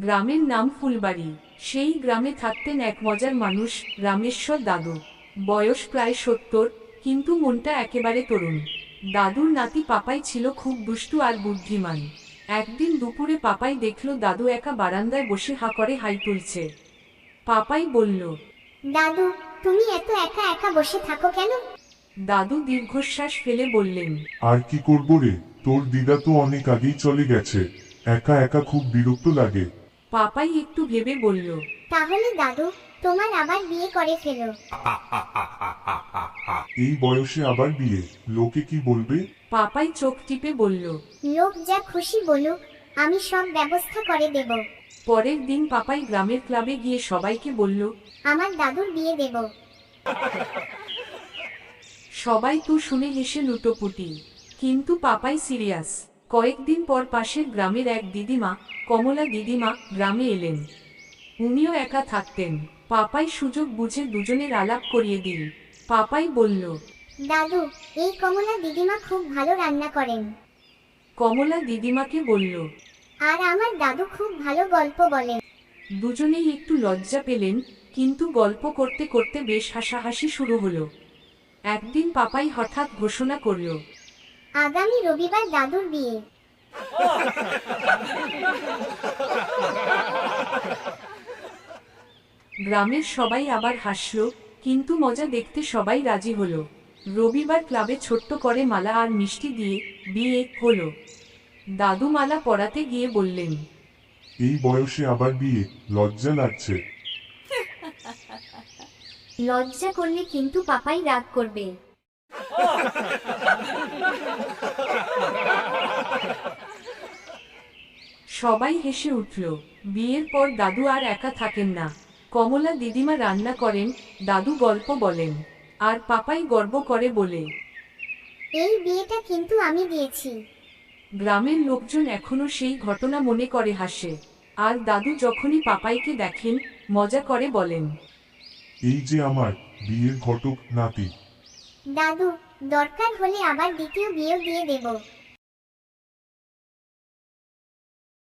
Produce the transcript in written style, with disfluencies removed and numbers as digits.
গ্রামের নাম ফুলবাড়ি। সেই গ্রামে থাকতেন এক মজার মানুষ, রামেশ্বর দাদু। বয়স প্রায় 70, কিন্তু মনটা একেবারে তরুণ। দাদুর নাতি পাপাই ছিল খুব দুষ্টু আর বুদ্ধিমান। একদিন দুপুরে পাপাই দেখল দাদু একা বারান্দায় বসে হা করে হাই তুলছে। পাপাই বলল, দাদু, তুমি এত একা একা বসে থাকো কেন? দাদু দীর্ঘশ্বাস ফেলে বললেন, আর কি করব রে, তোর দিদা তো অনেক আগেই চলে গেছে। একা একা খুব বিরক্ত লাগে। পাপাই একটু ভেবে বলল, তাহলে দাদু, তোমার আবার বিয়ে করে ফেলো। এই বয়সে আবার বিয়ে, লোকে কি বলবে? পাপাই চোখ টিপে বলল। লোক যা খুশি বলুক, আমি সব ব্যবস্থা করে দেব। পরের দিন পাপাই গ্রামের ক্লাবে গিয়ে সবাইকে বলল, আমার দাদুর বিয়ে দেব। সবাই তো শুনে হেসে লুটোপুটি, কিন্তু পাপাই সিরিয়াস। কয়েকদিন পর পাশের গ্রামের এক দিদিমা, কমলা দিদিমা, গ্রামে এলেন। উনিও একা থাকতেন। পাপাই সুযোগ বুঝে দুজনের আলাপ করিয়ে দিল। পাপাই বলল, দাদু, এই কমলা দিদিমা খুব ভালো রান্না করেন। কমলা দিদিমাকে বলল। আর আমার দাদু খুব ভালো গল্প বলেন। দুজনেই একটু লজ্জা পেলেন, কিন্তু গল্প করতে করতে বেশ হাসাহাসি শুরু হলো। একদিন পাপাই হঠাৎ ঘোষণা করল, আগামী রবিবার দাদুর বিয়ে। গ্রামের সবাই আবার হাসল, কিন্তু মজা দেখতে সবাই রাজি হলো। রবিবার ক্লাবে ছোট্ট করে মালা আর মিষ্টি দিয়ে বিয়ে হলো। দাদু মালা পরাতে গিয়ে বললেন, এই বয়সে আবার বিয়ে, লজ্জা লাগছে। লজ্জা করলে কিন্তু পাপাই রাগ করবে। সবাই হেসে উঠল। বিয়ের পর দাদু আর একা থাকেন না। কমলা দিদিমা রান্না করেন, দাদু গল্প বলেন, আর পাপাই গর্ব করে বলে, এই বিয়েটা কিন্তু আমি দিয়েছি। গ্রামের লোকজন এখনো সেই ঘটনা মনে করে হাসে। আর দাদু যখনই পাপাইকে দেখেন, মজা করে বলেন, এই যে আমার বিয়ের ঘটক নাতি। দাদু, দরকার হলে আবার দ্বিতীয় বিয়েও দিয়ে দেব।